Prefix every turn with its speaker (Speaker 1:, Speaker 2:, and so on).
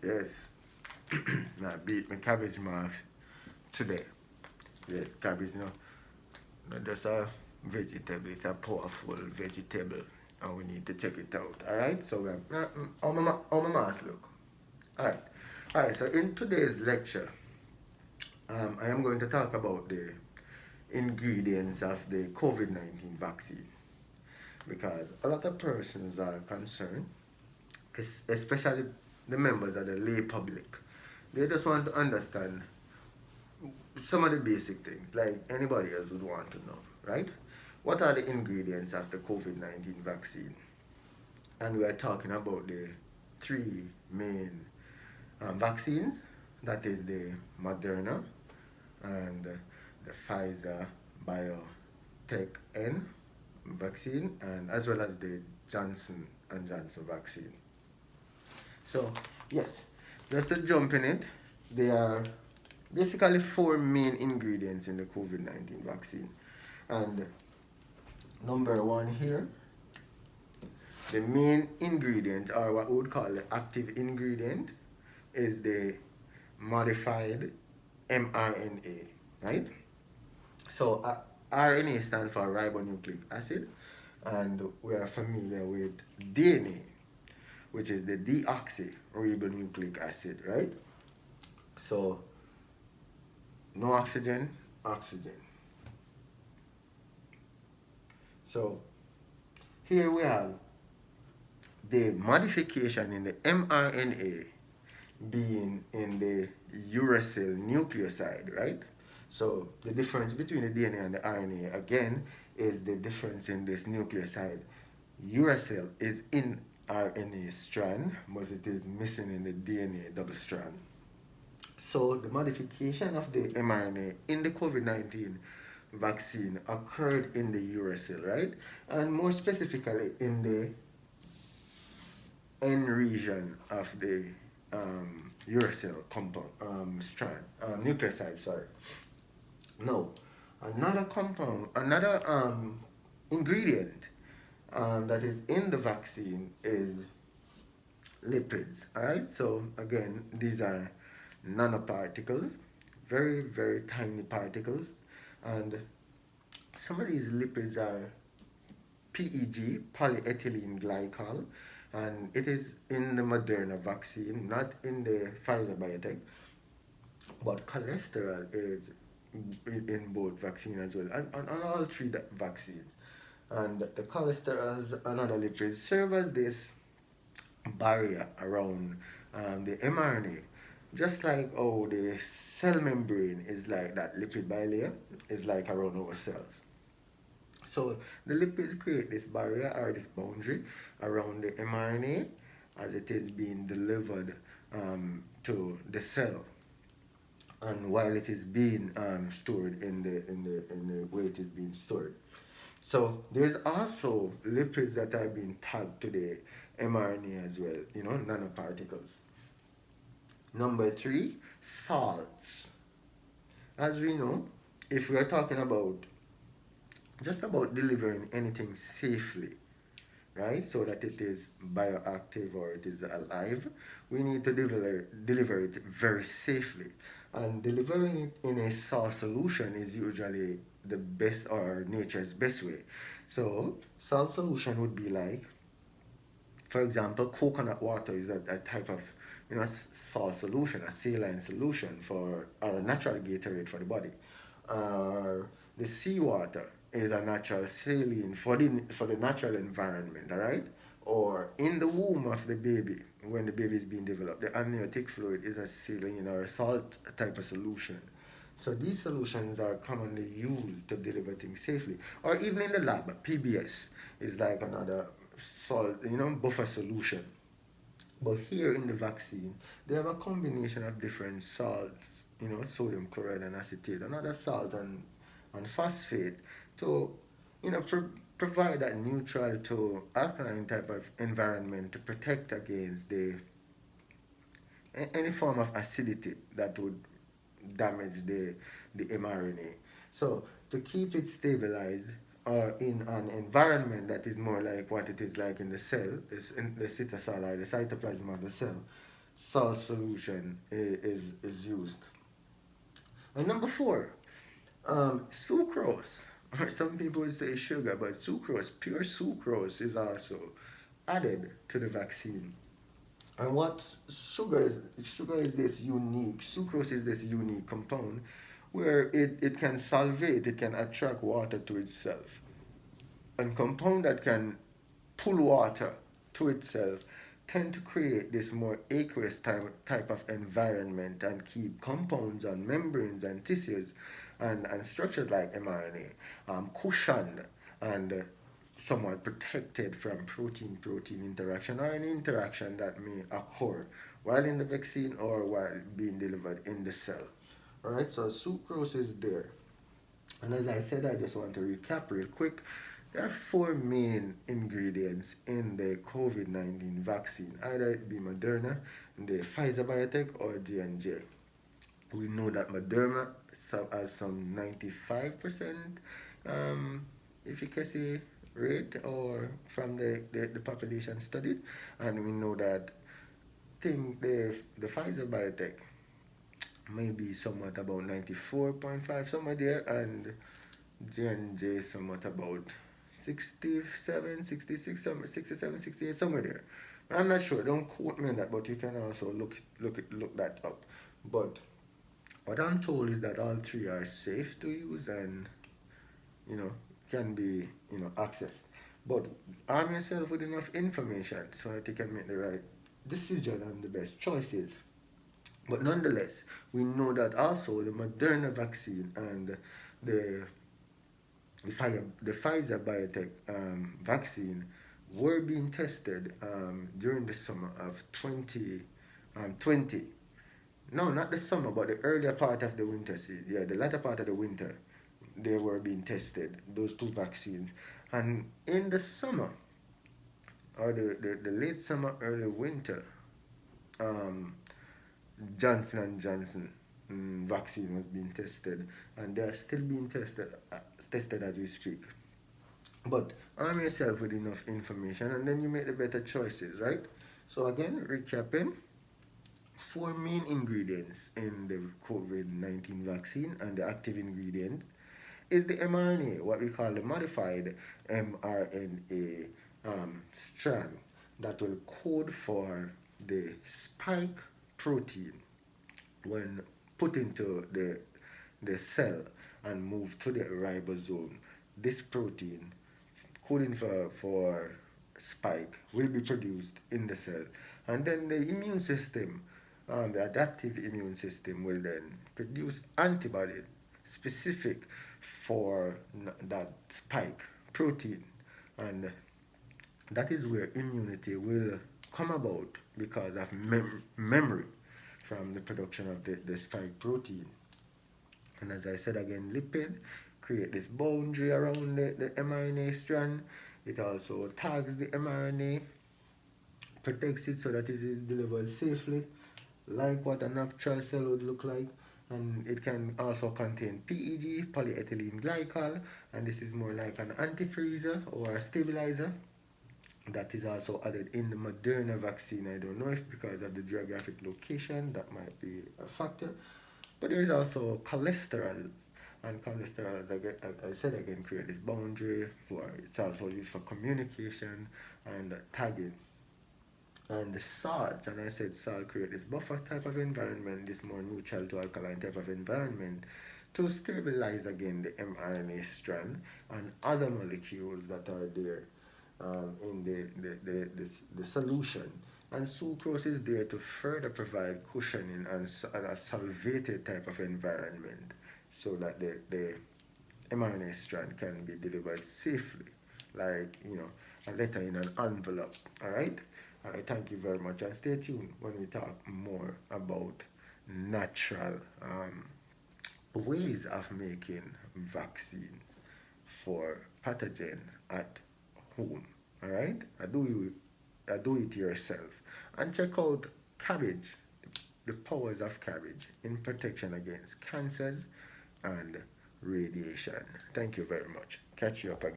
Speaker 1: Yes. Now beat my cabbage mash today. Yes, cabbage, not just a vegetable, it's a powerful vegetable. And we need to check it out. Alright, so how my mask look? Alright. Alright, so in today's lecture, I am going to talk about the ingredients of the COVID-19 vaccine because a lot of persons are concerned, especially the members of the lay public. They just want to understand some of the basic things like anybody else would want to know, right? What are the ingredients of the COVID-19 vaccine? And we are talking about the three main vaccines, that is the Moderna and the Pfizer BioNTech N vaccine, and as well as the Johnson and Johnson vaccine. So yes, just to jump in it, there are basically four main ingredients in the COVID-19 vaccine. And number one here, the main ingredient, or what we would call the active ingredient, is the modified mRNA, right? So RNA stands for ribonucleic acid, and we are familiar with DNA, which is the deoxyribonucleic acid, right? So no oxygen, oxygen. So here we have the modification in the mRNA being in the uracil nucleoside, right? So the difference between the DNA and the RNA, again, is the difference in this nucleoside. Uracil is in RNA strand, but it is missing in the DNA double strand. So the modification of the mRNA in the COVID-19 vaccine occurred in the uracil, right? And more specifically in the N region of the uracil compound strand, nucleoside, sorry. Now, another ingredient that is in the vaccine is lipids. All right. So again, these are nanoparticles, very very tiny particles, and some of these lipids are PEG, polyethylene glycol, and it is in the Moderna vaccine, not in the Pfizer BioNTech. But cholesterol is in both vaccine as well, and on all three vaccines. And the cholesterols and other lipids serve as this barrier around the mRNA. Just like the cell membrane is like that lipid bilayer is like around our cells. So the lipids create this barrier or this boundary around the mRNA as it is being delivered to the cell, and while it is being stored in the way it is being stored. So there's also lipids that are being tagged to the mRNA as well, nanoparticles. Number three, salts. As we know, if we are talking about just about delivering anything safely, right, so that it is bioactive or it is alive, we need to deliver it very safely. And delivering it in a salt solution is usually the best or nature's best way. So salt solution would be like, for example, coconut water is a type of salt solution, a saline solution or a natural Gatorade for the body. The seawater is a natural saline for the natural environment, all right? Or in the womb of the baby, when the baby is being developed, the amniotic fluid is a saline or a salt type of solution. So these solutions are commonly used to deliver things safely. Or even in the lab, PBS is like another salt, buffer solution. But here in the vaccine, they have a combination of different salts, sodium chloride and acetate, another salt and phosphate to, provide that neutral to alkaline type of environment to protect against any form of acidity that would damage the mRNA. So to keep it stabilized or in an environment that is more like what it is like in the cell, in the cytosol or the cytoplasm of the cell, salt solution is used. And number four, sucrose. Or some people would say sugar, but sucrose, pure sucrose, is also added to the vaccine. And what sugar is this unique, sucrose is this unique compound where it can solvate, it can attract water to itself. And compound that can pull water to itself tend to create this more aqueous type of environment and keep compounds on membranes and tissues and structures like mRNA cushioned and somewhat protected from protein-protein interaction or any interaction that may occur while in the vaccine or while being delivered in the cell. Alright, so sucrose is there. And as I said, I just want to recap real quick. There are four main ingredients in the COVID-19 vaccine, either it be Moderna, the Pfizer Biotech, or J&J. We know that Moderna has some 95% efficacy rate or from the population studied, and we know that the Pfizer Biotech may be somewhat about 94.5 somewhere there, and J&J somewhat about 67, 66, 67, 68 somewhere there. I'm not sure. Don't quote me on that, but you can also look that up. But what I'm told is that all three are safe to use and can be accessed. But arm yourself with enough information so that you can make the right decision and the best choices. But nonetheless, we know that also the Moderna vaccine and the Pfizer Biotech vaccine were being tested during the summer of 2020. No, not the summer, but the earlier part of the winter season. Yeah, the latter part of the winter, they were being tested, those two vaccines. And in the summer, or the late summer, early winter, Johnson and Johnson vaccine was being tested, and they are still being tested as we speak. But arm yourself with enough information, and then you make the better choices, right? So again, recapping, four main ingredients in the COVID-19 vaccine, and the active ingredient is the mRNA, what we call the modified mRNA strand that will code for the spike protein when put into the cell and move to the ribosome. This protein, coding for spike, will be produced in the cell. And then the immune system, the adaptive immune system, will then produce antibodies specific for that spike protein. And that is where immunity will come about because of memory from the production of the spike protein. And as I said again, lipid create this boundary around the mRNA strand. It also tags the mRNA, protects it so that it is delivered safely, like what a natural cell would look like. And it can also contain PEG, polyethylene glycol, and this is more like an antifreezer or a stabilizer. That is also added in the Moderna vaccine. I don't know if because of the geographic location that might be a factor. But there is also cholesterols, and cholesterols, I said again, create this boundary for, it's also used for communication and tagging. And the salts, and I said salt create this buffer type of environment, this more neutral to alkaline type of environment to stabilize again the mRNA strand and other molecules that are there in the solution. And sucrose is there to further provide cushioning and a salvated type of environment so that the mRNA strand can be delivered safely, like a letter in an envelope. All right. I thank you very much, and stay tuned when we talk more about natural ways of making vaccines for pathogens at home. All right, I do it yourself, and check out cabbage, the powers of cabbage in protection against cancers and radiation. Thank you very much. Catch you up again.